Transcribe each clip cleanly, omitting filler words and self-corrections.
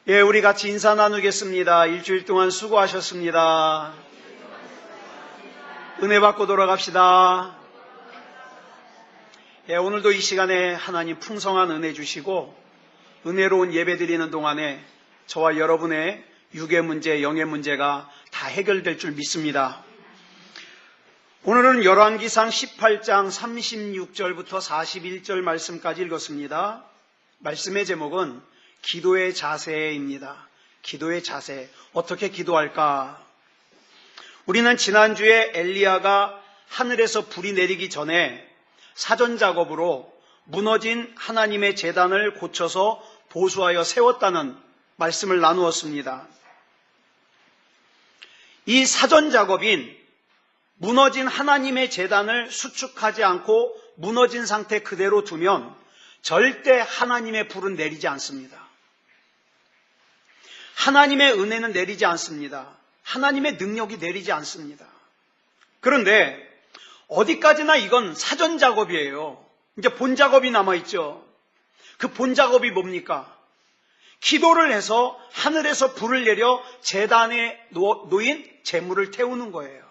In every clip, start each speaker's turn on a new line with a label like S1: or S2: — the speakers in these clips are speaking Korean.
S1: 예, 우리 같이 인사 나누겠습니다. 일주일 동안 수고하셨습니다. 은혜 받고 돌아갑시다. 예, 오늘도 이 시간에 하나님 풍성한 은혜 주시고 은혜로운 예배 드리는 동안에 저와 여러분의 육의 문제, 영의 문제가 다 해결될 줄 믿습니다. 오늘은 열왕기상 18장 36절부터 41절 말씀까지 읽었습니다. 말씀의 제목은 기도의 자세입니다. 기도의 자세. 어떻게 기도할까? 우리는 지난주에 엘리야가 하늘에서 불이 내리기 전에 사전 작업으로 무너진 하나님의 제단을 고쳐서 보수하여 세웠다는 말씀을 나누었습니다. 이 사전 작업인 무너진 하나님의 제단을 수축하지 않고 무너진 상태 그대로 두면 절대 하나님의 불은 내리지 않습니다. 하나님의 은혜는 내리지 않습니다. 하나님의 능력이 내리지 않습니다. 그런데 어디까지나 이건 사전 작업이에요. 이제 본 작업이 남아있죠. 그 본 작업이 뭡니까? 기도를 해서 하늘에서 불을 내려 제단에 놓인 제물을 태우는 거예요.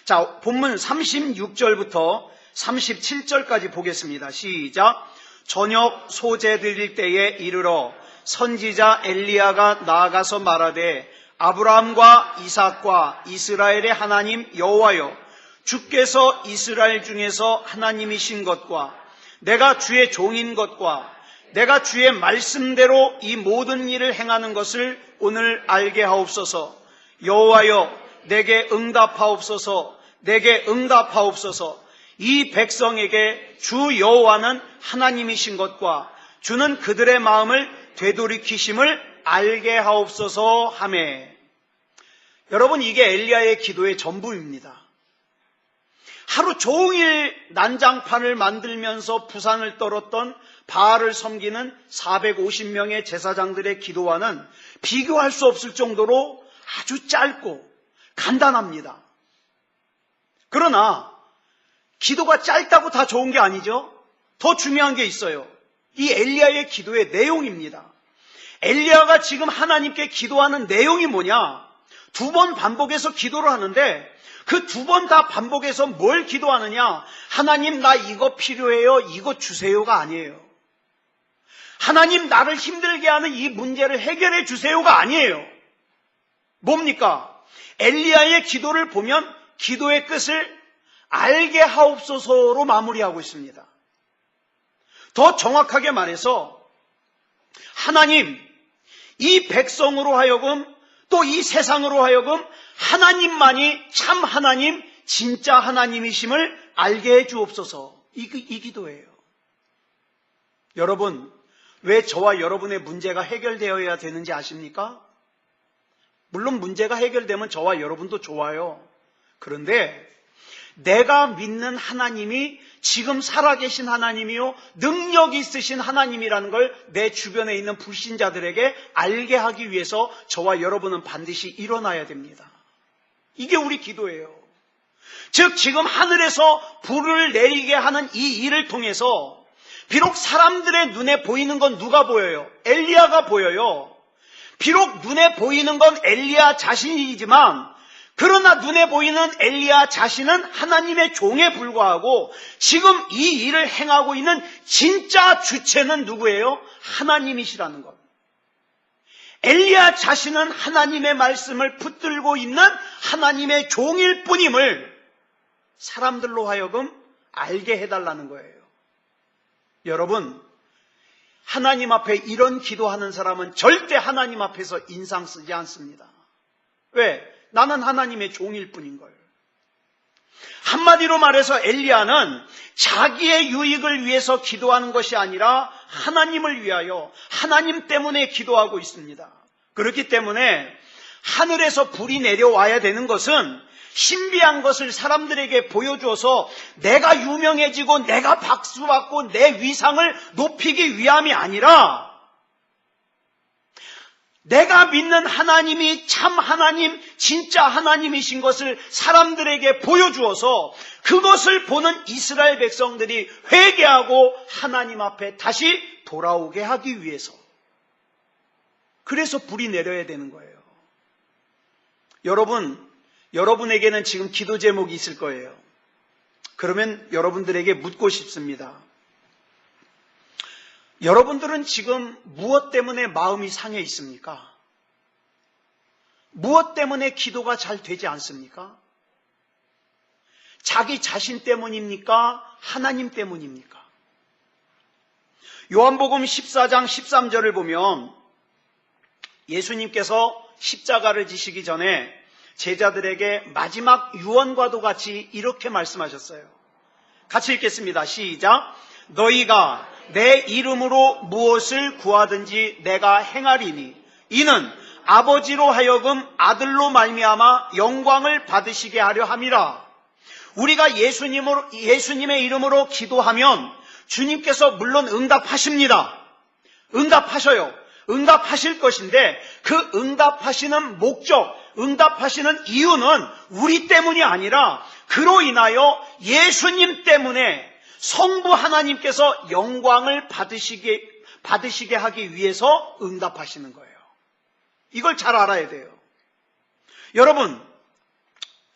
S1: 자, 본문 36절부터 37절까지 보겠습니다. 시작. 저녁 소제 드릴 때에 이르러 선지자 엘리야가 나아가서 말하되 아브라함과 이삭과 이스라엘의 하나님 여호와여, 주께서 이스라엘 중에서 하나님이신 것과 내가 주의 종인 것과 내가 주의 말씀대로 이 모든 일을 행하는 것을 오늘 알게 하옵소서. 여호와여, 내게 응답하옵소서. 내게 응답하옵소서. 이 백성에게 주 여호와는 하나님이신 것과 주는 그들의 마음을 되돌이키심을 알게 하옵소서 하매. 여러분, 이게 엘리야의 기도의 전부입니다. 하루 종일 난장판을 만들면서 부산을 떨었던 바알을 섬기는 450명의 제사장들의 기도와는 비교할 수 없을 정도로 아주 짧고 간단합니다. 그러나 기도가 짧다고 다 좋은 게 아니죠. 더 중요한 게 있어요. 이 엘리야의 기도의 내용입니다. 엘리야가 지금 하나님께 기도하는 내용이 뭐냐? 2번 반복해서 기도를 하는데 그 2번 다 반복해서 뭘 기도하느냐? 하나님, 나 이거 필요해요. 이거 주세요가 아니에요. 하나님, 나를 힘들게 하는 이 문제를 해결해 주세요가 아니에요. 뭡니까? 엘리야의 기도를 보면 기도의 끝을 알게 하옵소서로 마무리하고 있습니다. 더 정확하게 말해서 하나님, 이 백성으로 하여금 또 이 세상으로 하여금 하나님만이 참 하나님, 진짜 하나님이심을 알게 해 주옵소서. 이 기도예요. 여러분, 왜 저와 여러분의 문제가 해결되어야 되는지 아십니까? 물론 문제가 해결되면 저와 여러분도 좋아요. 그런데 내가 믿는 하나님이 지금 살아계신 하나님이요, 능력 있으신 하나님이라는 걸 내 주변에 있는 불신자들에게 알게 하기 위해서 저와 여러분은 반드시 일어나야 됩니다. 이게 우리 기도예요. 즉 지금 하늘에서 불을 내리게 하는 이 일을 통해서 비록 사람들의 눈에 보이는 건 누가 보여요? 엘리야가 보여요. 비록 눈에 보이는 건 엘리야 자신이지만 그러나 눈에 보이는 엘리야 자신은 하나님의 종에 불과하고 지금 이 일을 행하고 있는 진짜 주체는 누구예요? 하나님이시라는 것. 엘리야 자신은 하나님의 말씀을 붙들고 있는 하나님의 종일 뿐임을 사람들로 하여금 알게 해달라는 거예요. 여러분, 하나님 앞에 이런 기도하는 사람은 절대 하나님 앞에서 인상 쓰지 않습니다. 왜? 나는 하나님의 종일 뿐인 걸. 한마디로 말해서 엘리야는 자기의 유익을 위해서 기도하는 것이 아니라 하나님을 위하여 하나님 때문에 기도하고 있습니다. 그렇기 때문에 하늘에서 불이 내려와야 되는 것은 신비한 것을 사람들에게 보여줘서 내가 유명해지고 내가 박수받고 내 위상을 높이기 위함이 아니라 내가 믿는 하나님이 참 하나님, 진짜 하나님이신 것을 사람들에게 보여주어서 그것을 보는 이스라엘 백성들이 회개하고 하나님 앞에 다시 돌아오게 하기 위해서 그래서 불이 내려야 되는 거예요. 여러분에게는 지금 기도 제목이 있을 거예요. 그러면 여러분들에게 묻고 싶습니다. 여러분들은 지금 무엇 때문에 마음이 상해 있습니까? 무엇 때문에 기도가 잘 되지 않습니까? 자기 자신 때문입니까? 하나님 때문입니까? 요한복음 14장 13절을 보면 예수님께서 십자가를 지시기 전에 제자들에게 마지막 유언과도 같이 이렇게 말씀하셨어요. 같이 읽겠습니다. 시작. 너희가 내 이름으로 무엇을 구하든지 내가 행하리니 이는 아버지로 하여금 아들로 말미암아 영광을 받으시게 하려 함이라. 우리가 예수님의 이름으로 기도하면 주님께서 물론 응답하십니다. 응답하셔요. 응답하실 것인데 그 응답하시는 목적, 응답하시는 이유는 우리 때문이 아니라 그로 인하여 예수님 때문에 성부 하나님께서 영광을 받으시게 하기 위해서 응답하시는 거예요. 이걸 잘 알아야 돼요. 여러분,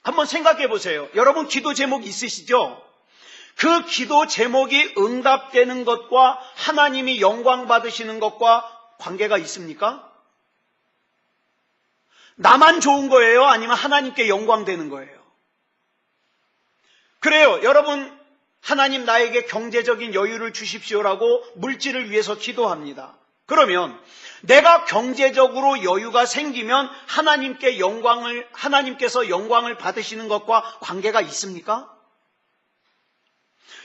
S1: 한번 생각해 보세요. 여러분 기도 제목 있으시죠? 그 기도 제목이 응답되는 것과 하나님이 영광 받으시는 것과 관계가 있습니까? 나만 좋은 거예요? 아니면 하나님께 영광 되는 거예요? 그래요. 여러분, 하나님 나에게 경제적인 여유를 주십시오라고 물질을 위해서 기도합니다. 그러면 내가 경제적으로 여유가 생기면 하나님께서 영광을 받으시는 것과 관계가 있습니까?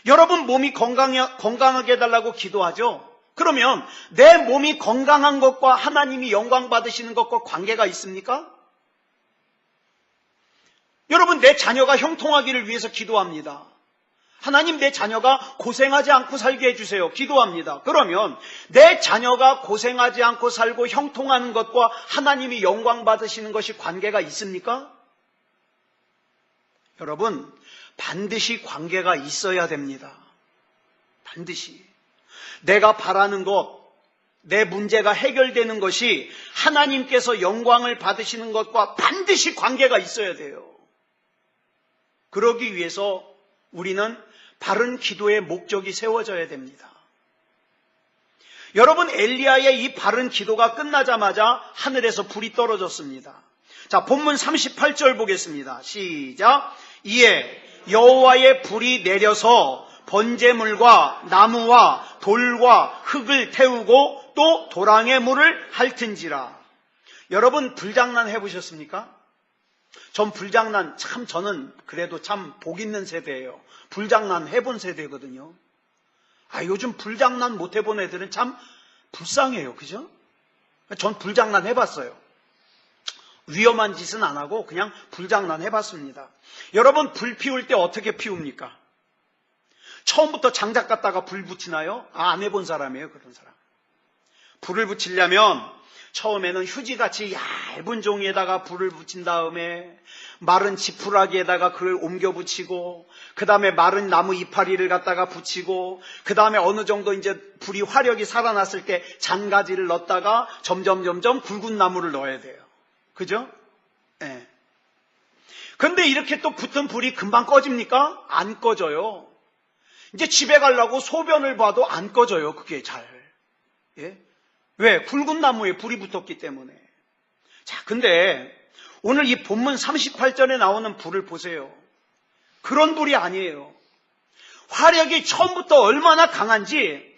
S1: 여러분 몸이 건강하게 해달라고 기도하죠? 그러면 내 몸이 건강한 것과 하나님이 영광 받으시는 것과 관계가 있습니까? 여러분 내 자녀가 형통하기를 위해서 기도합니다. 하나님 내 자녀가 고생하지 않고 살게 해주세요. 기도합니다. 그러면 내 자녀가 고생하지 않고 살고 형통하는 것과 하나님이 영광 받으시는 것이 관계가 있습니까? 여러분 반드시 관계가 있어야 됩니다. 반드시. 내가 바라는 것, 내 문제가 해결되는 것이 하나님께서 영광을 받으시는 것과 반드시 관계가 있어야 돼요. 그러기 위해서 우리는 바른 기도의 목적이 세워져야 됩니다. 여러분 엘리야의 이 바른 기도가 끝나자마자 하늘에서 불이 떨어졌습니다. 자, 본문 38절 보겠습니다. 시작. 이에 여호와의 불이 내려서 번제물과 나무와 돌과 흙을 태우고 또 도랑의 물을 핥은지라. 여러분 불장난 해보셨습니까? 전 불장난 저는 그래도 참 복 있는 세대예요. 불장난 해본 세대거든요. 요즘 불장난 못 해본 애들은 참 불쌍해요. 그죠? 전 불장난 해봤어요. 위험한 짓은 안 하고 그냥 불장난 해봤습니다. 여러분 불 피울 때 어떻게 피웁니까? 처음부터 장작 갖다가 불 붙이나요? 안 해본 사람이에요. 그런 사람. 불을 붙이려면 처음에는 휴지같이 얇은 종이에다가 불을 붙인 다음에 마른 지푸라기에다가 그걸 옮겨 붙이고 그 다음에 마른 나무 이파리를 갖다가 붙이고 그 다음에 어느 정도 이제 불이 화력이 살아났을 때 잔가지를 넣었다가 점점 굵은 나무를 넣어야 돼요. 그죠? 네. 근데 이렇게 또 붙은 불이 금방 꺼집니까? 안 꺼져요. 이제 집에 가려고 소변을 봐도 안 꺼져요. 그게 잘. 예? 왜? 굵은 나무에 불이 붙었기 때문에. 자, 근데 오늘 이 본문 38절에 나오는 불을 보세요. 그런 불이 아니에요. 화력이 처음부터 얼마나 강한지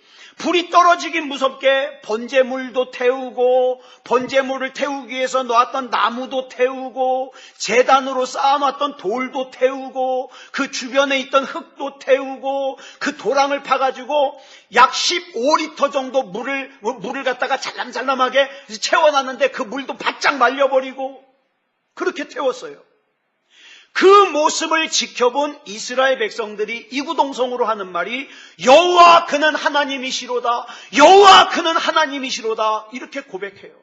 S1: 불이 떨어지긴 무섭게 번제물도 태우고 번제물을 태우기 위해서 놓았던 나무도 태우고 제단으로 쌓아놨던 돌도 태우고 그 주변에 있던 흙도 태우고 그 도랑을 파가지고 약 15리터 정도 물을 갖다가 잘람잘람하게 채워놨는데 그 물도 바짝 말려버리고 그렇게 태웠어요. 그 모습을 지켜본 이스라엘 백성들이 이구동성으로 하는 말이 여호와 그는 하나님이시로다. 여호와 그는 하나님이시로다. 이렇게 고백해요.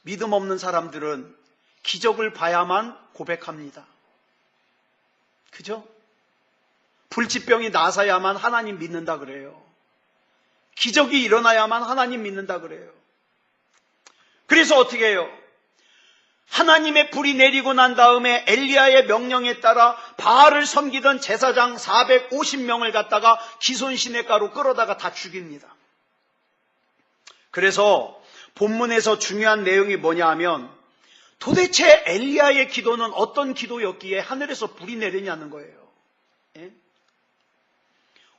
S1: 믿음 없는 사람들은 기적을 봐야만 고백합니다. 그죠? 불치병이 나서야만 하나님 믿는다 그래요. 기적이 일어나야만 하나님 믿는다 그래요. 그래서 어떻게 해요? 하나님의 불이 내리고 난 다음에 엘리야의 명령에 따라 바알을 섬기던 제사장 450명을 갖다가 기손 시냇가로 끌어다가 다 죽입니다. 그래서 본문에서 중요한 내용이 뭐냐 하면 도대체 엘리야의 기도는 어떤 기도였기에 하늘에서 불이 내리냐는 거예요. 예?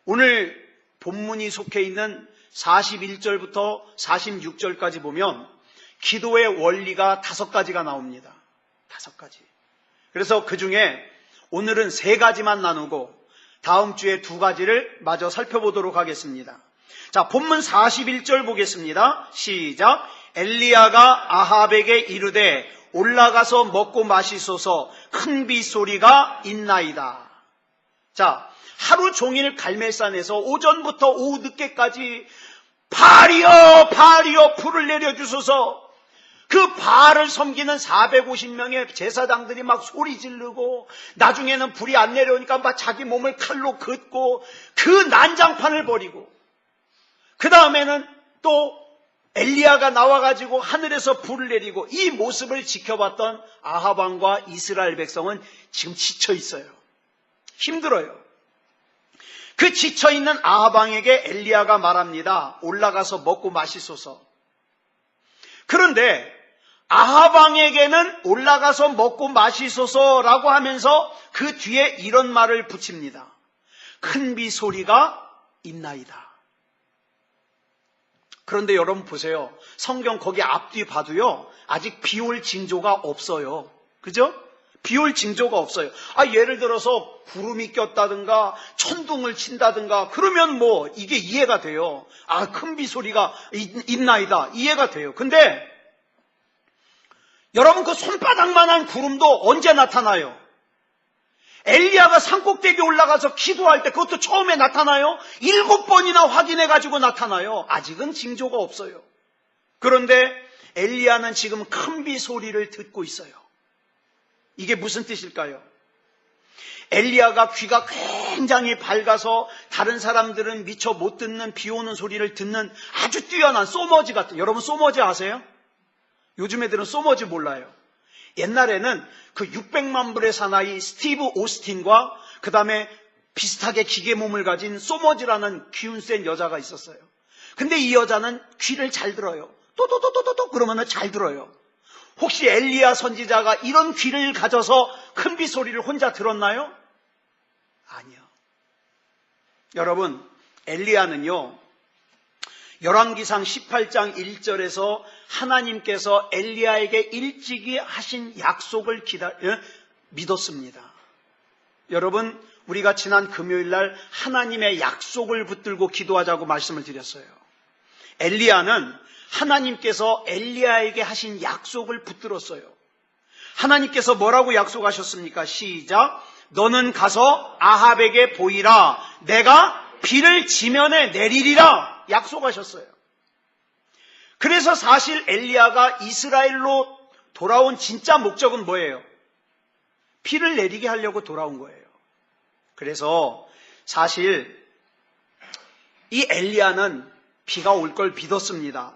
S1: 오늘 본문이 속해 있는 41절부터 46절까지 보면 기도의 원리가 5가지가 나옵니다. 5가지. 그래서 그 중에 오늘은 3가지만 나누고 다음 주에 2가지를 마저 살펴보도록 하겠습니다. 자, 본문 41절 보겠습니다. 시작. 엘리야가 아합에게 이르되 올라가서 먹고 마시소서 큰 빗소리가 있나이다. 자, 하루 종일 갈멜산에서 오전부터 오후 늦게까지 바알이여 바알이여 불을 내려주소서. 그 바알을 섬기는 450명의 제사장들이 막 소리 지르고 나중에는 불이 안 내려오니까 막 자기 몸을 칼로 긋고 그 난장판을 벌이고 그 다음에는 또 엘리야가 나와가지고 하늘에서 불을 내리고 이 모습을 지켜봤던 아합 왕과 이스라엘 백성은 지금 지쳐 있어요. 힘들어요. 그 지쳐있는 아합 왕에게 엘리야가 말합니다. 올라가서 먹고 마시소서. 그런데 아합 왕에게는 올라가서 먹고 마시소서라고 하면서 그 뒤에 이런 말을 붙입니다. 큰 비 소리가 있나이다. 그런데 여러분 보세요. 성경 거기 앞뒤 봐도요. 아직 비 올 징조가 없어요. 그죠? 비 올 징조가 없어요. 예를 들어서 구름이 꼈다든가 천둥을 친다든가 그러면 뭐 이게 이해가 돼요. 큰 비 소리가 있나이다. 이해가 돼요. 근데 여러분 그 손바닥만한 구름도 언제 나타나요? 엘리야가 산꼭대기 올라가서 기도할 때 그것도 처음에 나타나요? 7번이나 확인해가지고 나타나요. 아직은 징조가 없어요. 그런데 엘리야는 지금 큰 비 소리를 듣고 있어요. 이게 무슨 뜻일까요? 엘리야가 귀가 굉장히 밝아서 다른 사람들은 미처 못 듣는 비 오는 소리를 듣는 아주 뛰어난 소머지 같은, 여러분 소머지 아세요? 요즘 애들은 소머지 몰라요. 옛날에는 그 600만 불의 사나이 스티브 오스틴과 그 다음에 비슷하게 기계 몸을 가진 소머지라는 기운 센 여자가 있었어요. 근데 이 여자는 귀를 잘 들어요. 또또또또또 그러면 잘 들어요. 혹시 엘리야 선지자가 이런 귀를 가져서 큰 비 소리를 혼자 들었나요? 아니요. 여러분, 엘리야는요, 열왕기상 18장 1절에서 하나님께서 엘리야에게 일찍이 하신 약속을 믿었습니다. 여러분, 우리가 지난 금요일 날 하나님의 약속을 붙들고 기도하자고 말씀을 드렸어요. 엘리야는 하나님께서 엘리야에게 하신 약속을 붙들었어요. 하나님께서 뭐라고 약속하셨습니까? 시작. 너는 가서 아합에게 보이라. 내가 비를 지면에 내리리라. 약속하셨어요. 그래서 사실 엘리야가 이스라엘로 돌아온 진짜 목적은 뭐예요? 비를 내리게 하려고 돌아온 거예요. 그래서 사실 이 엘리야는 비가 올 걸 믿었습니다.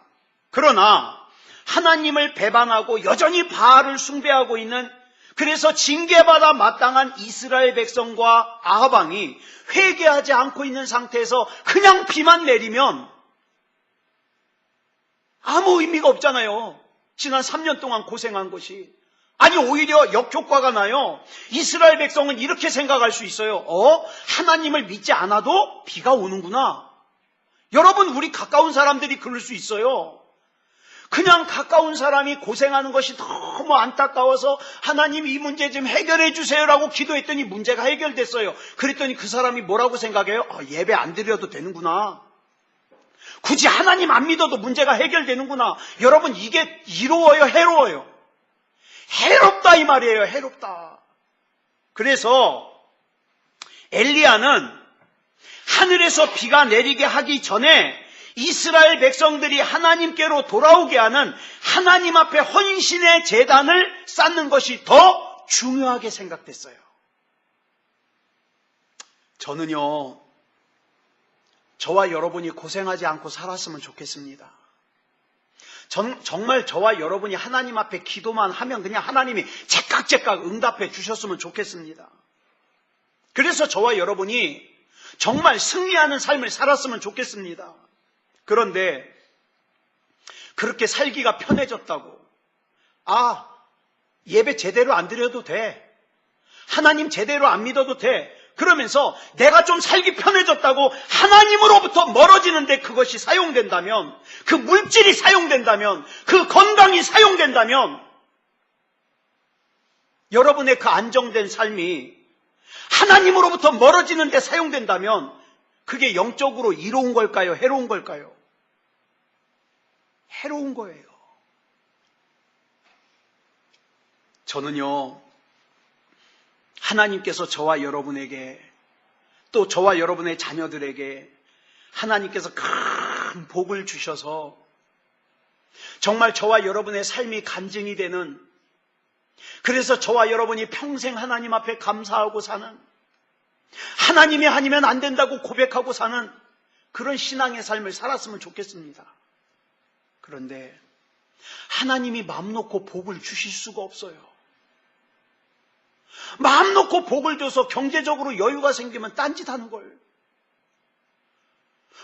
S1: 그러나 하나님을 배반하고 여전히 바알을 숭배하고 있는, 그래서 징계받아 마땅한 이스라엘 백성과 아합 왕이 회개하지 않고 있는 상태에서 그냥 비만 내리면 아무 의미가 없잖아요. 지난 3년 동안 고생한 것이. 아니 오히려 역효과가 나요. 이스라엘 백성은 이렇게 생각할 수 있어요. 하나님을 믿지 않아도 비가 오는구나. 여러분, 우리 가까운 사람들이 그럴 수 있어요. 그냥 가까운 사람이 고생하는 것이 너무 안타까워서 하나님 이 문제 좀 해결해 주세요라고 기도했더니 문제가 해결됐어요. 그랬더니 그 사람이 뭐라고 생각해요? 예배 안 드려도 되는구나. 굳이 하나님 안 믿어도 문제가 해결되는구나. 여러분, 이게 이로워요, 해로워요? 해롭다 이 말이에요. 해롭다. 그래서 엘리야는 하늘에서 비가 내리게 하기 전에 이스라엘 백성들이 하나님께로 돌아오게 하는 하나님 앞에 헌신의 제단을 쌓는 것이 더 중요하게 생각됐어요. 저는요, 저와 여러분이 고생하지 않고 살았으면 좋겠습니다. 정말 저와 여러분이 하나님 앞에 기도만 하면 그냥 하나님이 제깍제깍 응답해 주셨으면 좋겠습니다. 그래서 저와 여러분이 정말 승리하는 삶을 살았으면 좋겠습니다. 그런데 그렇게 살기가 편해졌다고, 예배 제대로 안 드려도 돼, 하나님 제대로 안 믿어도 돼, 그러면서 내가 좀 살기 편해졌다고 하나님으로부터 멀어지는데 그것이 사용된다면, 그 물질이 사용된다면, 그 건강이 사용된다면, 여러분의 그 안정된 삶이 하나님으로부터 멀어지는 데 사용된다면 그게 영적으로 이로운 걸까요? 해로운 걸까요? 해로운 거예요. 저는요, 하나님께서 저와 여러분에게, 또 저와 여러분의 자녀들에게 하나님께서 큰 복을 주셔서 정말 저와 여러분의 삶이 간증이 되는, 그래서 저와 여러분이 평생 하나님 앞에 감사하고 사는, 하나님이 아니면 안 된다고 고백하고 사는 그런 신앙의 삶을 살았으면 좋겠습니다. 그런데 하나님이 마음 놓고 복을 주실 수가 없어요. 마음 놓고 복을 줘서 경제적으로 여유가 생기면 딴짓하는 걸,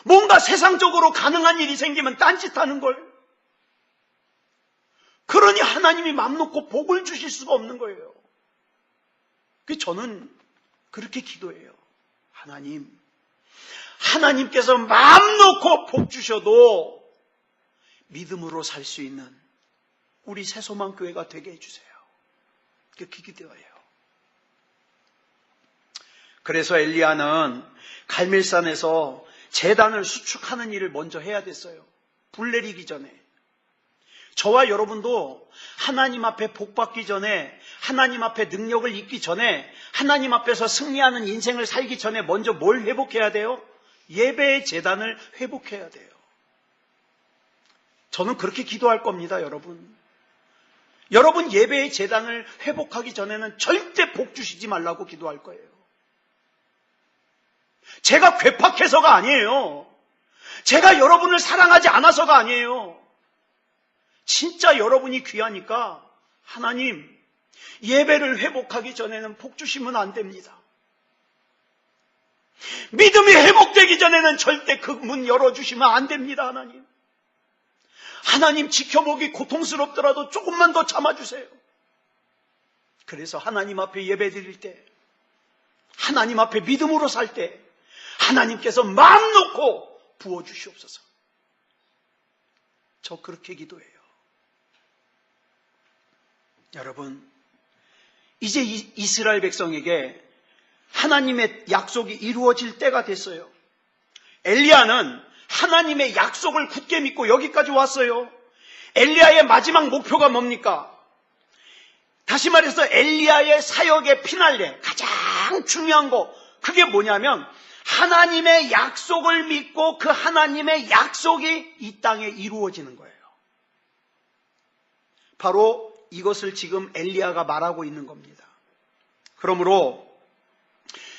S1: 뭔가 세상적으로 가능한 일이 생기면 딴짓하는 걸, 그러니 하나님이 마음 놓고 복을 주실 수가 없는 거예요. 저는 그렇게 기도해요. 하나님께서 마음 놓고 복 주셔도 믿음으로 살 수 있는 우리 새소망교회가 되게 해주세요. 그렇게 기도해요. 그래서 엘리야는 갈멜산에서 제단을 수축하는 일을 먼저 해야 됐어요. 불 내리기 전에. 저와 여러분도 하나님 앞에 복 받기 전에, 하나님 앞에 능력을 입기 전에, 하나님 앞에서 승리하는 인생을 살기 전에 먼저 뭘 회복해야 돼요? 예배의 제단을 회복해야 돼요. 저는 그렇게 기도할 겁니다, 여러분. 여러분 예배의 제단을 회복하기 전에는 절대 복 주시지 말라고 기도할 거예요. 제가 괴팍해서가 아니에요. 제가 여러분을 사랑하지 않아서가 아니에요. 진짜 여러분이 귀하니까 하나님, 예배를 회복하기 전에는 복 주시면 안 됩니다. 믿음이 회복되기 전에는 절대 그 문 열어주시면 안 됩니다. 하나님 지켜보기 고통스럽더라도 조금만 더 참아주세요. 그래서 하나님 앞에 예배 드릴 때, 하나님 앞에 믿음으로 살 때 하나님께서 마음 놓고 부어주시옵소서. 저 그렇게 기도해요. 여러분, 이제 이스라엘 백성에게 하나님의 약속이 이루어질 때가 됐어요. 엘리야는 하나님의 약속을 굳게 믿고 여기까지 왔어요. 엘리야의 마지막 목표가 뭡니까? 다시 말해서 엘리야의 사역의 피날레, 가장 중요한 거, 그게 뭐냐면 하나님의 약속을 믿고 그 하나님의 약속이 이 땅에 이루어지는 거예요. 바로 이것을 지금 엘리야가 말하고 있는 겁니다. 그러므로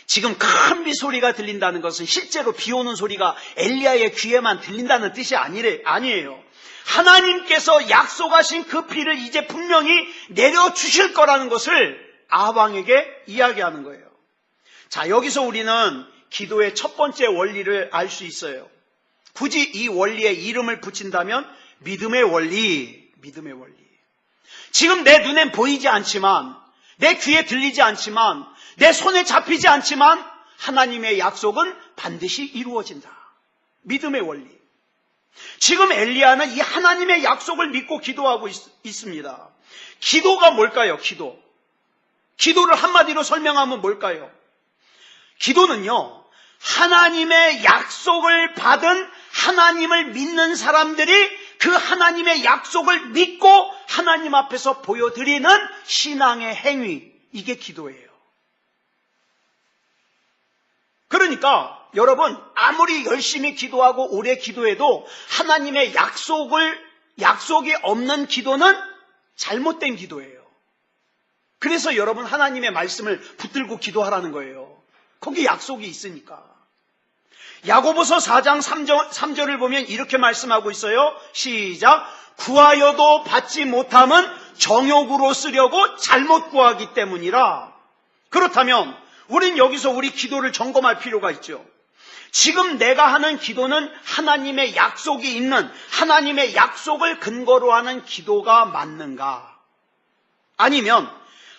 S1: 지금 큰 비 소리가 들린다는 것은 실제로 비 오는 소리가 엘리야의 귀에만 들린다는 뜻이 아니에요. 하나님께서 약속하신 그 비를 이제 분명히 내려주실 거라는 것을 아합 왕에게 이야기하는 거예요. 자, 여기서 우리는 기도의 첫 번째 원리를 알 수 있어요. 굳이 이 원리에 이름을 붙인다면 믿음의 원리. 지금 내 눈엔 보이지 않지만, 내 귀에 들리지 않지만, 내 손에 잡히지 않지만 하나님의 약속은 반드시 이루어진다. 믿음의 원리. 지금 엘리야는 이 하나님의 약속을 믿고 기도하고 있습니다. 기도가 뭘까요? 기도를 한마디로 설명하면 뭘까요? 기도는요, 하나님의 약속을 받은 하나님을 믿는 사람들이 그 하나님의 약속을 믿고 하나님 앞에서 보여드리는 신앙의 행위, 이게 기도예요. 그러니까 여러분, 아무리 열심히 기도하고 오래 기도해도 하나님의 약속이 없는 기도는 잘못된 기도예요. 그래서 여러분 하나님의 말씀을 붙들고 기도하라는 거예요. 거기 약속이 있으니까. 야고보서 4장 3절을 보면 이렇게 말씀하고 있어요. 시작. 구하여도 받지 못함은 정욕으로 쓰려고 잘못 구하기 때문이라. 그렇다면 우린 여기서 우리 기도를 점검할 필요가 있죠. 지금 내가 하는 기도는 하나님의 약속이 있는, 하나님의 약속을 근거로 하는 기도가 맞는가? 아니면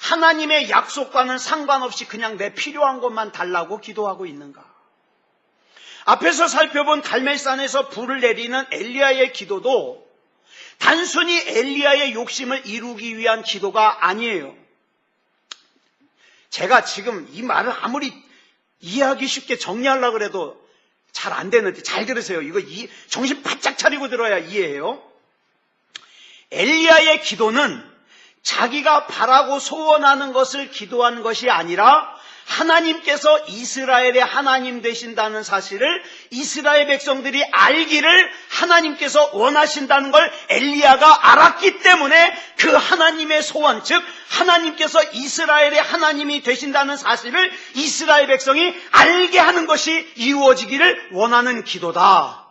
S1: 하나님의 약속과는 상관없이 그냥 내 필요한 것만 달라고 기도하고 있는가? 앞에서 살펴본 갈멜산에서 불을 내리는 엘리야의 기도도 단순히 엘리야의 욕심을 이루기 위한 기도가 아니에요. 제가 지금 이 말을 아무리 이해하기 쉽게 정리하려고 해도 잘 안 되는데 잘 들으세요. 이거 정신 바짝 차리고 들어야 이해해요. 엘리야의 기도는 자기가 바라고 소원하는 것을 기도한 것이 아니라 하나님께서 이스라엘의 하나님 되신다는 사실을 이스라엘 백성들이 알기를 하나님께서 원하신다는 걸 엘리야가 알았기 때문에 그 하나님의 소원, 즉 하나님께서 이스라엘의 하나님이 되신다는 사실을 이스라엘 백성이 알게 하는 것이 이루어지기를 원하는 기도다.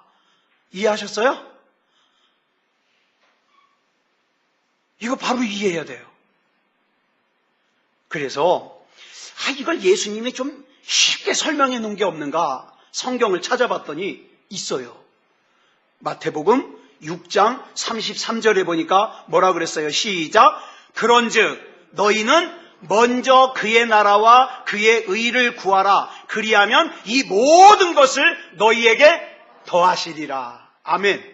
S1: 이해하셨어요? 이거 바로 이해해야 돼요. 그래서 이걸 예수님이 좀 쉽게 설명해 놓은 게 없는가 성경을 찾아봤더니 있어요. 마태복음 6장 33절에 보니까 뭐라 그랬어요? 시작. 그런즉 너희는 먼저 그의 나라와 그의 의를 구하라. 그리하면 이 모든 것을 너희에게 더하시리라. 아멘.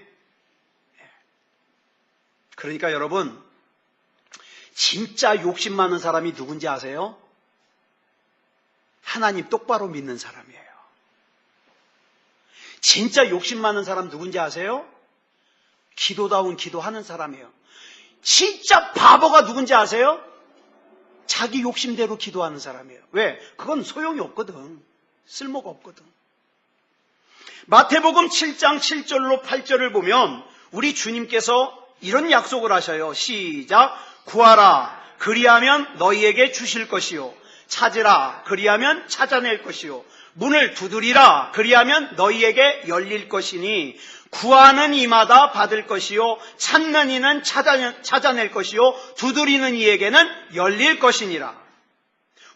S1: 그러니까 여러분, 진짜 욕심 많은 사람이 누군지 아세요? 하나님 똑바로 믿는 사람이에요. 진짜 욕심 많은 사람 누군지 아세요? 기도다운 기도하는 사람이에요. 진짜 바보가 누군지 아세요? 자기 욕심대로 기도하는 사람이에요. 왜? 그건 소용이 없거든. 쓸모가 없거든. 마태복음 7장 7절로 8절을 보면 우리 주님께서 이런 약속을 하셔요. 시작. 구하라. 그리하면 너희에게 주실 것이요. 찾으라. 그리하면 찾아낼 것이요. 문을 두드리라. 그리하면 너희에게 열릴 것이니 구하는 이마다 받을 것이요. 찾는 이는 찾아낼 것이요. 두드리는 이에게는 열릴 것이니라.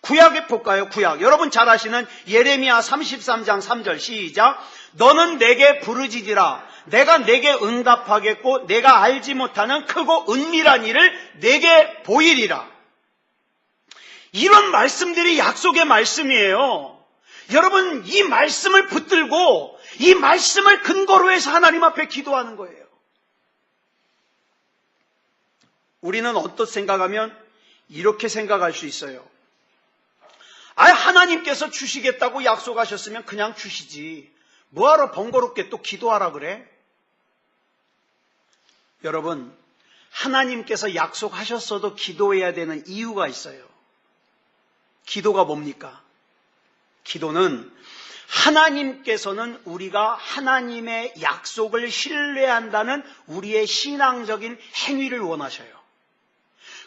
S1: 구약에 볼까요? 구약. 여러분 잘 아시는 예레미야 33장 3절 시작. 너는 내게 부르짖으라. 내가 내게 응답하겠고 내가 알지 못하는 크고 은밀한 일을 내게 보이리라. 이런 말씀들이 약속의 말씀이에요. 여러분 이 말씀을 붙들고 이 말씀을 근거로 해서 하나님 앞에 기도하는 거예요. 우리는 어떻게 생각하면 이렇게 생각할 수 있어요. 하나님께서 주시겠다고 약속하셨으면 그냥 주시지. 뭐하러 번거롭게 또 기도하라 그래? 여러분, 하나님께서 약속하셨어도 기도해야 되는 이유가 있어요. 기도가 뭡니까? 기도는 하나님께서는 우리가 하나님의 약속을 신뢰한다는 우리의 신앙적인 행위를 원하셔요.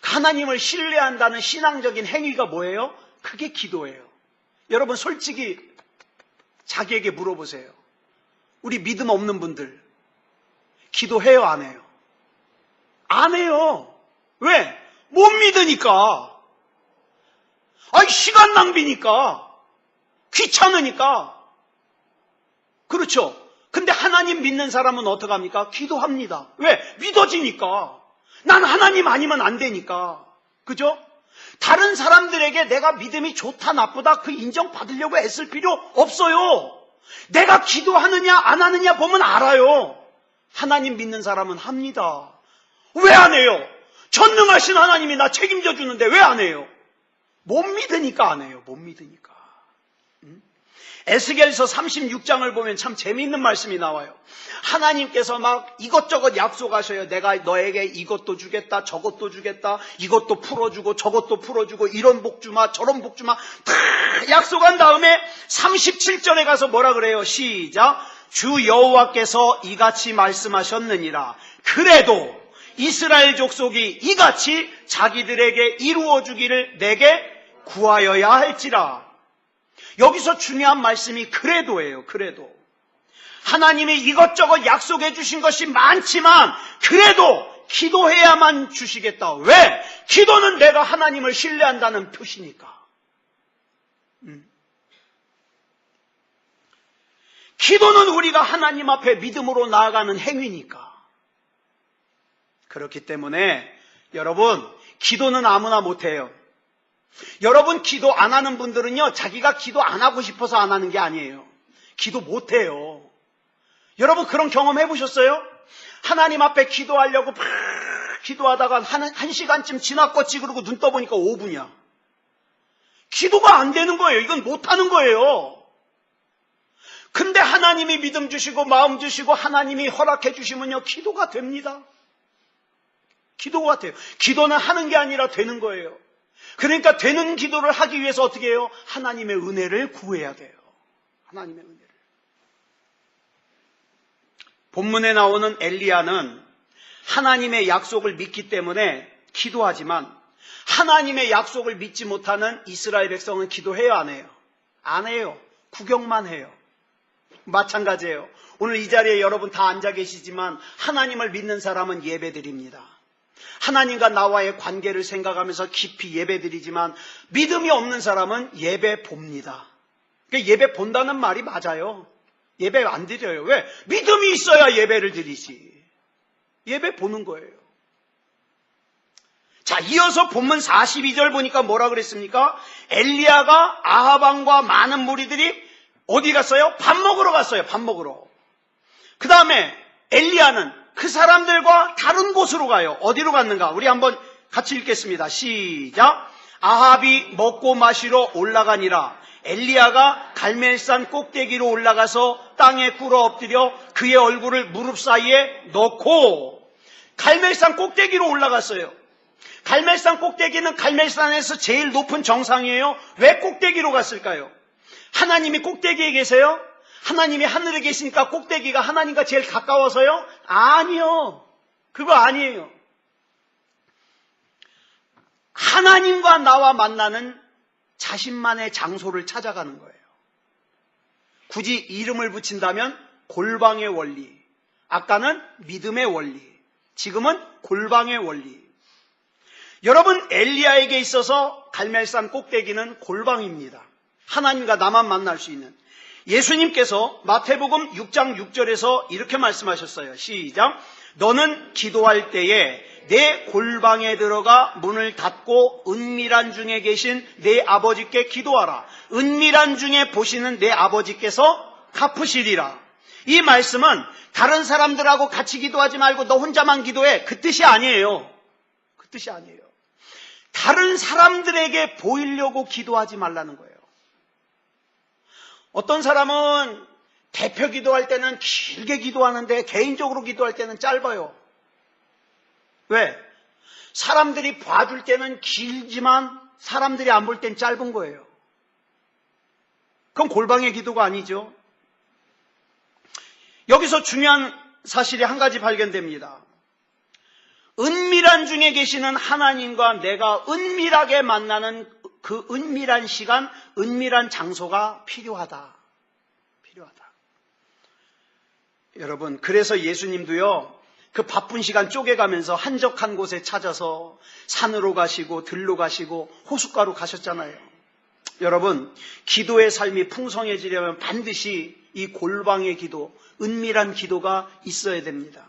S1: 하나님을 신뢰한다는 신앙적인 행위가 뭐예요? 그게 기도예요. 여러분 솔직히 자기에게 물어보세요. 우리 믿음 없는 분들 기도해요? 안 해요? 안 해요. 왜? 못 믿으니까. 시간 낭비니까. 귀찮으니까. 그렇죠? 근데 하나님 믿는 사람은 어떡합니까? 기도합니다. 왜? 믿어지니까. 난 하나님 아니면 안 되니까. 그죠? 다른 사람들에게 내가 믿음이 좋다 나쁘다 그 인정받으려고 애쓸 필요 없어요. 내가 기도하느냐 안 하느냐 보면 알아요. 하나님 믿는 사람은 합니다. 왜 안 해요? 전능하신 하나님이 나 책임져 주는데 왜 안 해요? 못 믿으니까 안 해요. 못 믿으니까. 에스겔서 36장을 보면 참 재미있는 말씀이 나와요. 하나님께서 막 이것저것 약속하셔요. 내가 너에게 이것도 주겠다, 저것도 주겠다, 이것도 풀어주고 저것도 풀어주고 이런 복 주마, 저런 복 주마 다 약속한 다음에 37절에 가서 뭐라 그래요? 시작. 주 여호와께서 이같이 말씀하셨느니라. 그래도 이스라엘 족속이 이같이 자기들에게 이루어주기를 내게 구하여야 할지라. 여기서 중요한 말씀이 그래도예요. 그래도. 하나님이 이것저것 약속해 주신 것이 많지만 그래도 기도해야만 주시겠다. 왜? 기도는 내가 하나님을 신뢰한다는 표시니까. 기도는 우리가 하나님 앞에 믿음으로 나아가는 행위니까. 그렇기 때문에 여러분, 기도는 아무나 못해요. 여러분 기도 안 하는 분들은요, 자기가 기도 안 하고 싶어서 안 하는 게 아니에요. 기도 못해요. 여러분 그런 경험 해보셨어요? 하나님 앞에 기도하려고 막 기도하다가 한 시간쯤 지났겠지 그러고 눈 떠보니까 5분이야. 기도가 안 되는 거예요. 이건 못하는 거예요. 근데 하나님이 믿음 주시고 마음 주시고 하나님이 허락해 주시면요, 기도가 됩니다. 기도가 돼요. 기도는 하는 게 아니라 되는 거예요. 그러니까 되는 기도를 하기 위해서 어떻게 해요? 하나님의 은혜를 구해야 돼요. 하나님의 은혜를. 본문에 나오는 엘리야는 하나님의 약속을 믿기 때문에 기도하지만 하나님의 약속을 믿지 못하는 이스라엘 백성은 기도해요, 안 해요? 안 해요. 구경만 해요. 마찬가지예요. 오늘 이 자리에 여러분 다 앉아 계시지만 하나님을 믿는 사람은 예배드립니다. 하나님과 나와의 관계를 생각하면서 깊이 예배드리지만 믿음이 없는 사람은 예배 봅니다. 그러니까 예배 본다는 말이 맞아요. 예배 안 드려요. 왜? 믿음이 있어야 예배를 드리지. 예배 보는 거예요. 자, 이어서 본문 42절 보니까 뭐라 그랬습니까? 엘리야가 아합 왕과 많은 무리들이 어디 갔어요? 밥 먹으러 갔어요. 밥 먹으러. 그 다음에 엘리야는 그 사람들과 다른 곳으로 가요. 어디로 갔는가? 우리 한번 같이 읽겠습니다. 시작. 아합이 먹고 마시러 올라가니라. 엘리야가 갈멜산 꼭대기로 올라가서 땅에 꿇어 엎드려 그의 얼굴을 무릎 사이에 넣고 갈멜산 꼭대기로 올라갔어요. 갈멜산 꼭대기는 갈멜산에서 제일 높은 정상이에요. 왜 꼭대기로 갔을까요? 하나님이 꼭대기에 계세요? 하나님이 하늘에 계시니까 꼭대기가 하나님과 제일 가까워서요? 아니요. 그거 아니에요. 하나님과 나와 만나는 자신만의 장소를 찾아가는 거예요. 굳이 이름을 붙인다면 골방의 원리. 아까는 믿음의 원리. 지금은 골방의 원리. 여러분, 엘리야에게 있어서 갈멜산 꼭대기는 골방입니다. 하나님과 나만 만날 수 있는. 예수님께서 마태복음 6장 6절에서 이렇게 말씀하셨어요. 시작. 너는 기도할 때에 내 골방에 들어가 문을 닫고 은밀한 중에 계신 내 아버지께 기도하라. 은밀한 중에 보시는 내 아버지께서 갚으시리라. 이 말씀은 다른 사람들하고 같이 기도하지 말고 너 혼자만 기도해. 그 뜻이 아니에요. 그 뜻이 아니에요. 다른 사람들에게 보이려고 기도하지 말라는 거예요. 어떤 사람은 대표 기도할 때는 길게 기도하는데 개인적으로 기도할 때는 짧아요. 왜? 사람들이 봐줄 때는 길지만 사람들이 안 볼 땐 짧은 거예요. 그건 골방의 기도가 아니죠. 여기서 중요한 사실이 한 가지 발견됩니다. 은밀한 중에 계시는 하나님과 내가 은밀하게 만나는 그 은밀한 시간, 은밀한 장소가 필요하다. 필요하다. 여러분, 그래서 예수님도요, 그 바쁜 시간 쪼개가면서 한적한 곳에 찾아서 산으로 가시고 들로 가시고 호숫가로 가셨잖아요. 여러분, 기도의 삶이 풍성해지려면 반드시 이 골방의 기도, 은밀한 기도가 있어야 됩니다.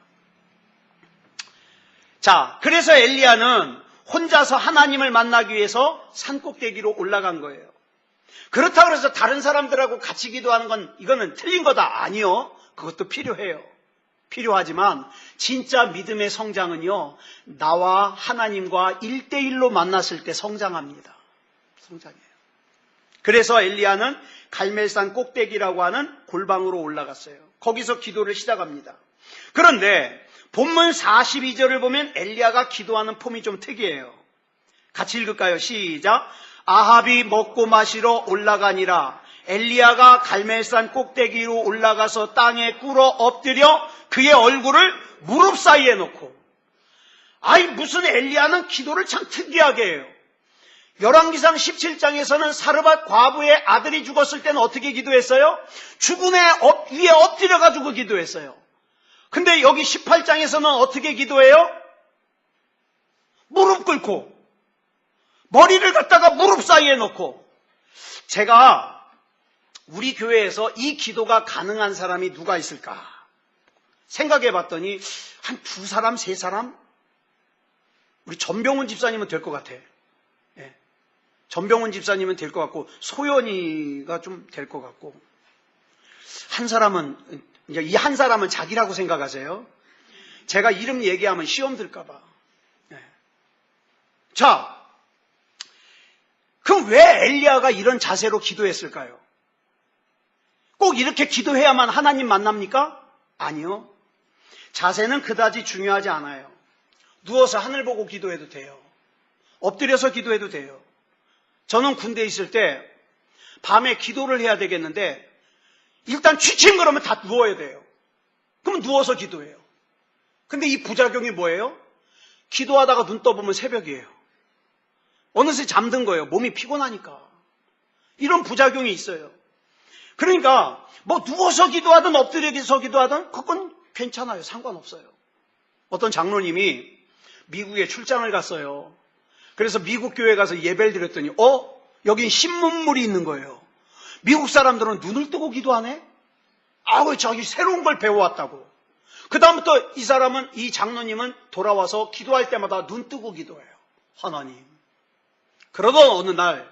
S1: 자, 그래서 엘리야는 혼자서 하나님을 만나기 위해서 산꼭대기로 올라간 거예요. 그렇다고 해서 다른 사람들하고 같이 기도하는 건 이거는 틀린 거다. 아니요. 그것도 필요해요. 필요하지만 진짜 믿음의 성장은요, 나와 하나님과 1대1로 만났을 때 성장합니다. 성장해요. 그래서 엘리야는 갈멜산 꼭대기라고 하는 골방으로 올라갔어요. 거기서 기도를 시작합니다. 그런데 본문 42절을 보면 엘리야가 기도하는 폼이 좀 특이해요. 같이 읽을까요? 시작. 아합이 먹고 마시러 올라가니라. 엘리야가 갈멜산 꼭대기로 올라가서 땅에 꿇어 엎드려 그의 얼굴을 무릎 사이에 놓고. 아이, 무슨 엘리야는 기도를 참 특이하게 해요. 열왕기상 17장에서는 사르밧 과부의 아들이 죽었을 때는 어떻게 기도했어요? 죽은 애 위에 엎드려가지고 기도했어요. 근데 여기 18장에서는 어떻게 기도해요? 무릎 꿇고 머리를 갖다가 무릎 사이에 놓고. 제가 우리 교회에서 이 기도가 가능한 사람이 누가 있을까 생각해 봤더니 한 2사람, 3사람? 우리 전병훈 집사님은 될 것 같아. 예. 전병훈 집사님은 될 것 같고, 소연이가 좀 될 것 같고, 한 사람은, 이 한 사람은 자기라고 생각하세요. 제가 이름 얘기하면 시험 들까봐. 예. 자, 그럼 왜 엘리야가 이런 자세로 기도했을까요? 꼭 이렇게 기도해야만 하나님 만납니까? 아니요. 자세는 그다지 중요하지 않아요. 누워서 하늘 보고 기도해도 돼요. 엎드려서 기도해도 돼요. 저는 군대에 있을 때 밤에 기도를 해야 되겠는데 일단 취침 그러면 다 누워야 돼요. 그러면 누워서 기도해요. 근데 이 부작용이 뭐예요? 기도하다가 눈 떠보면 새벽이에요. 어느새 잠든 거예요. 몸이 피곤하니까. 이런 부작용이 있어요. 그러니까 뭐 누워서 기도하든 엎드려서 기도하든 그건 괜찮아요. 상관없어요. 어떤 장로님이 미국에 출장을 갔어요. 그래서 미국 교회 가서 예배를 드렸더니 여긴 신문물이 있는 거예요. 미국 사람들은 눈을 뜨고 기도하네? 자기 새로운 걸 배워왔다고. 그 다음부터 이 장로님은 돌아와서 기도할 때마다 눈 뜨고 기도해요. 하나님. 그러던 어느 날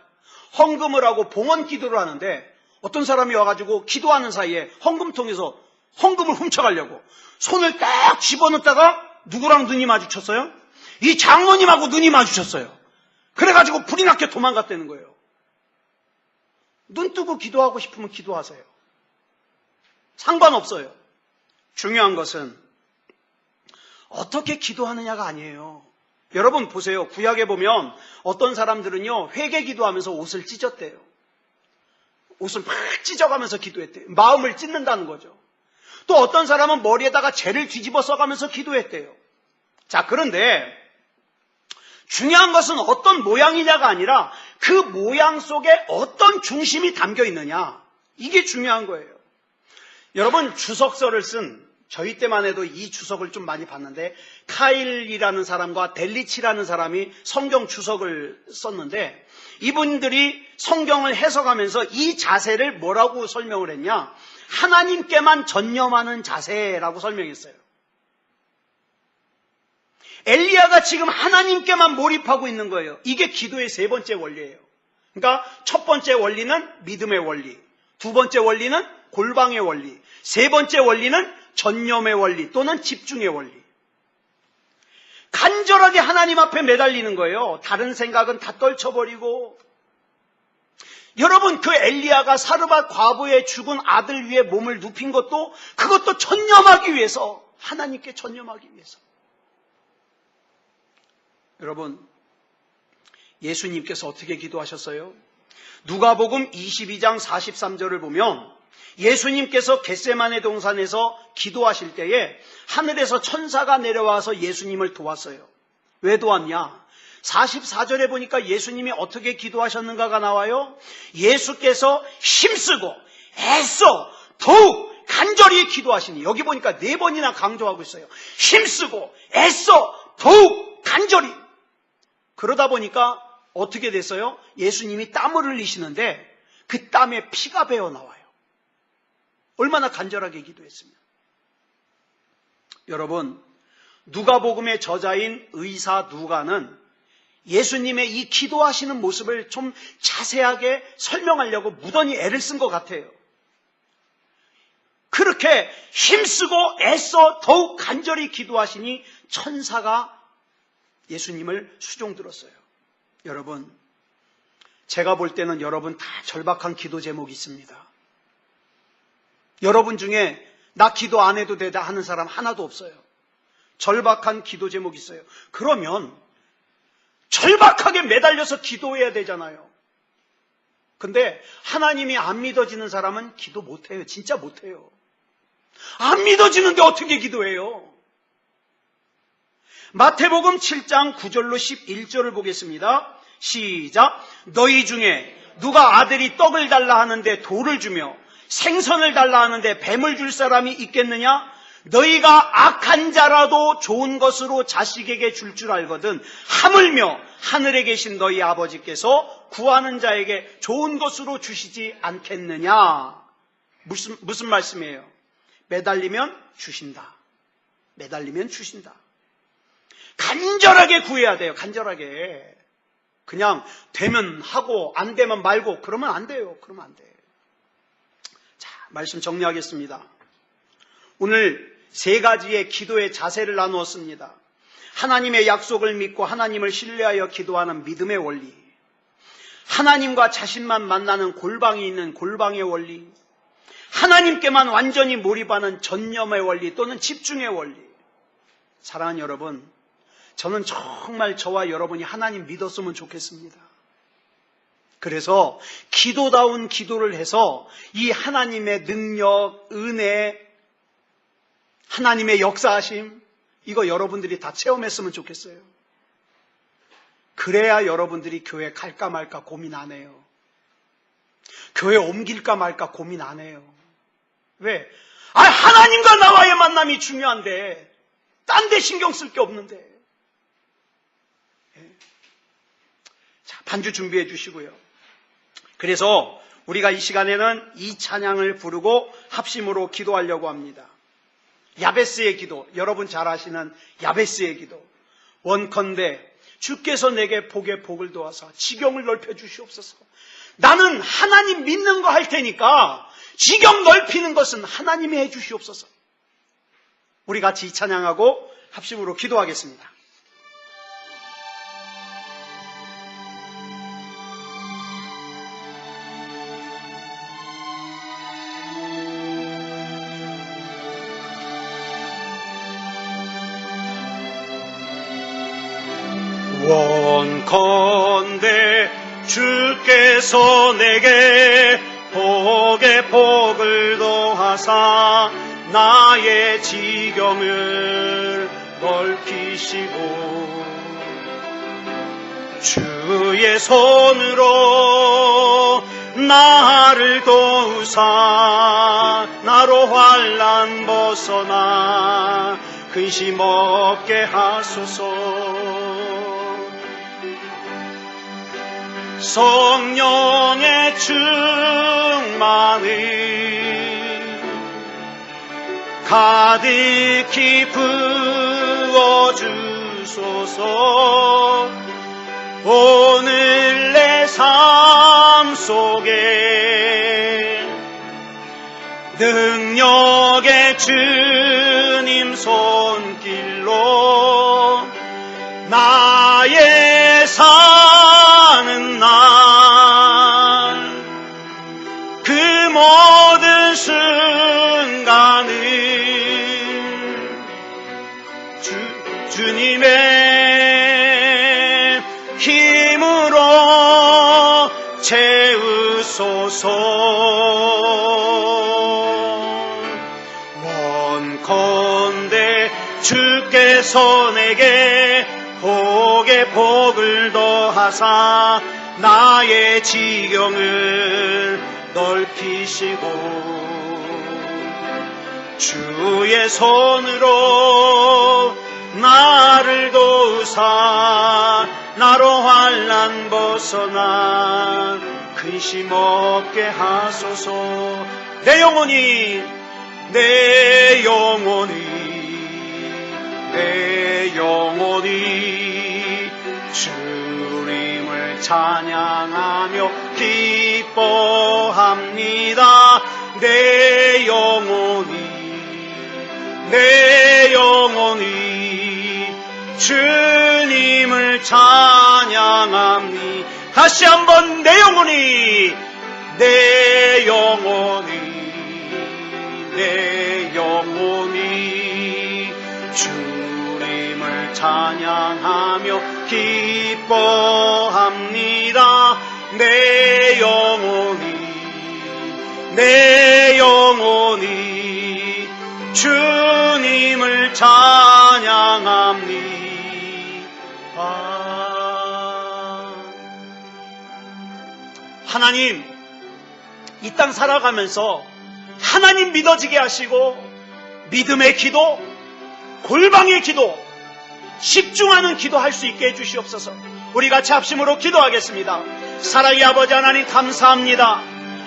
S1: 헌금을 하고 봉헌 기도를 하는데 어떤 사람이 와가지고 기도하는 사이에 헌금통에서 헌금을 훔쳐가려고 손을 딱 집어넣다가 누구랑 눈이 마주쳤어요? 이 장로님하고 눈이 마주쳤어요. 그래가지고 불이 났게 도망갔다는 거예요. 눈 뜨고 기도하고 싶으면 기도하세요. 상관없어요. 중요한 것은 어떻게 기도하느냐가 아니에요. 여러분 보세요. 구약에 보면 어떤 사람들은요, 회개 기도하면서 옷을 찢었대요. 옷을 막 찢어가면서 기도했대요. 마음을 찢는다는 거죠. 또 어떤 사람은 머리에다가 재를 뒤집어 써가면서 기도했대요. 자, 그런데 중요한 것은 어떤 모양이냐가 아니라 그 모양 속에 어떤 중심이 담겨 있느냐. 이게 중요한 거예요. 여러분, 주석서를 쓴, 저희 때만 해도 이 주석을 좀 많이 봤는데, 카일이라는 사람과 델리치라는 사람이 성경 주석을 썼는데, 이분들이 성경을 해석하면서 이 자세를 뭐라고 설명을 했냐? 하나님께만 전념하는 자세라고 설명했어요. 엘리야가 지금 하나님께만 몰입하고 있는 거예요. 이게 기도의 3번째 원리예요. 그러니까 첫 번째 원리는 믿음의 원리, 두 번째 원리는 골방의 원리, 세 번째 원리는 전념의 원리 또는 집중의 원리. 간절하게 하나님 앞에 매달리는 거예요. 다른 생각은 다 떨쳐버리고. 여러분, 그 엘리야가 사르밧 과부의 죽은 아들 위에 몸을 눕힌 것도 그것도 전념하기 위해서, 하나님께 전념하기 위해서. 여러분, 예수님께서 어떻게 기도하셨어요? 누가복음 22장 43절을 보면 예수님께서 겟세마네 동산에서 기도하실 때에 하늘에서 천사가 내려와서 예수님을 도왔어요. 왜 도왔냐? 44절에 보니까 예수님이 어떻게 기도하셨는가가 나와요. 예수께서 힘쓰고 애써 더욱 간절히 기도하시니, 여기 보니까 4번이나 강조하고 있어요. 힘쓰고 애써 더욱 간절히. 그러다 보니까 어떻게 됐어요? 예수님이 땀을 흘리시는데 그 땀에 피가 배어 나와요. 얼마나 간절하게 기도했습니까? 여러분, 누가복음의 저자인 의사 누가는 예수님의 이 기도하시는 모습을 좀 자세하게 설명하려고 무던히 애를 쓴 것 같아요. 그렇게 힘쓰고 애써 더욱 간절히 기도하시니 천사가 예수님을 수종들었어요. 여러분, 제가 볼 때는 여러분 다 절박한 기도 제목이 있습니다. 여러분 중에 나 기도 안 해도 되다 하는 사람 하나도 없어요. 절박한 기도 제목이 있어요. 그러면 절박하게 매달려서 기도해야 되잖아요. 근데 하나님이 안 믿어지는 사람은 기도 못해요. 진짜 못해요. 안 믿어지는데 어떻게 기도해요? 마태복음 7장 9절로 11절을 보겠습니다. 시작. 너희 중에 누가 아들이 떡을 달라 하는데 돌을 주며 생선을 달라 하는데 뱀을 줄 사람이 있겠느냐? 너희가 악한 자라도 좋은 것으로 자식에게 줄 알거든 하물며 하늘에 계신 너희 아버지께서 구하는 자에게 좋은 것으로 주시지 않겠느냐? 무슨 말씀이에요? 매달리면 주신다. 매달리면 주신다. 간절하게 구해야 돼요. 간절하게. 그냥 되면 하고 안 되면 말고 그러면 안 돼요. 그러면 안 돼요. 자, 말씀 정리하겠습니다. 오늘 세 가지의 기도의 자세를 나누었습니다. 하나님의 약속을 믿고 하나님을 신뢰하여 기도하는 믿음의 원리, 하나님과 자신만 만나는 골방이 있는 골방의 원리, 하나님께만 완전히 몰입하는 전념의 원리 또는 집중의 원리. 사랑하는 여러분, 저는 정말 저와 여러분이 하나님 믿었으면 좋겠습니다. 그래서 기도다운 기도를 해서 이 하나님의 능력, 은혜, 하나님의 역사하심, 이거 여러분들이 다 체험했으면 좋겠어요. 그래야 여러분들이 교회 갈까 말까 고민 안 해요. 교회 옮길까 말까 고민 안 해요. 왜? 하나님과 나와의 만남이 중요한데 딴 데 신경 쓸 게 없는데. 자, 반주 준비해 주시고요. 그래서 우리가 이 시간에는 이 찬양을 부르고 합심으로 기도하려고 합니다. 야베스의 기도, 여러분 잘 아시는 야베스의 기도. 원컨대 주께서 내게 복에 복을 도와서 지경을 넓혀 주시옵소서. 나는 하나님 믿는 거 할 테니까 지경 넓히는 것은 하나님이 해 주시옵소서. 우리 같이 이 찬양하고 합심으로 기도하겠습니다. 원컨대 주께서 내게 복에 복을 더하사 나의 지경을 넓히시고 주의 손으로 나를 도우사 나로 환난 벗어나 근심 없게 하소서. 성령의 충만을 가득히 부어주소서. 오늘 내 삶 속에 능력의 주님 손길로 나의 사는 날 그 모든 순간을 주님의 힘으로 채우소서. 원컨대 주께서 내게 복에 복을 더하사 나의 지경을 넓히시고 주의 손으로 나를 도우사 나로 환난 벗어나 근심 없게 하소서. 내 영혼이 주님을 찬양하며 기뻐합니다. 내 영혼이 주님을 찬양합니다. 다시 한번 내 영혼이 주님을 찬양하며 기뻐합니다. 내 영혼이 주님을 찬양합니다. 하나님, 이 땅 살아가면서 하나님 믿어지게 하시고 믿음의 기도, 골방의 기도, 집중하는 기도 할 수 있게 해주시옵소서. 우리 같이 합심으로 기도하겠습니다. 사랑의 아버지 하나님 감사합니다.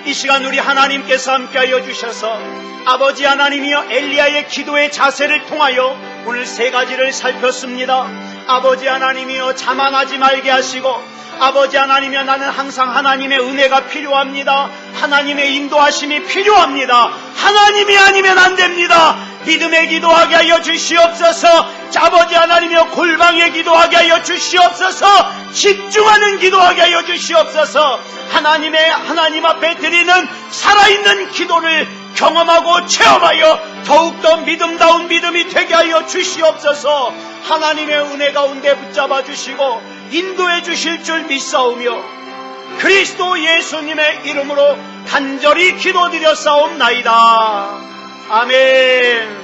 S1: 이 시간 우리 하나님께서 함께하여 주셔서 아버지 하나님이여 엘리야의 기도의 자세를 통하여 오늘 세 가지를 살폈습니다. 아버지 하나님이여 자만하지 말게 하시고, 아버지 하나님이여 나는 항상 하나님의 은혜가 필요합니다. 하나님의 인도하심이 필요합니다. 하나님이 아니면 안 됩니다. 믿음의 기도하게 하여 주시옵소서. 아버지 하나님이여 골방에 기도하게 하여 주시옵소서. 집중하는 기도하게 하여 주시옵소서. 하나님 앞에 드리는 살아있는 기도를 경험하고 체험하여 더욱더 믿음다운 믿음이 되게 하여 주시옵소서. 하나님의 은혜 가운데 붙잡아 주시고 인도해 주실 줄 믿사오며 그리스도 예수님의 이름으로 간절히 기도드렸사옵나이다. 아멘.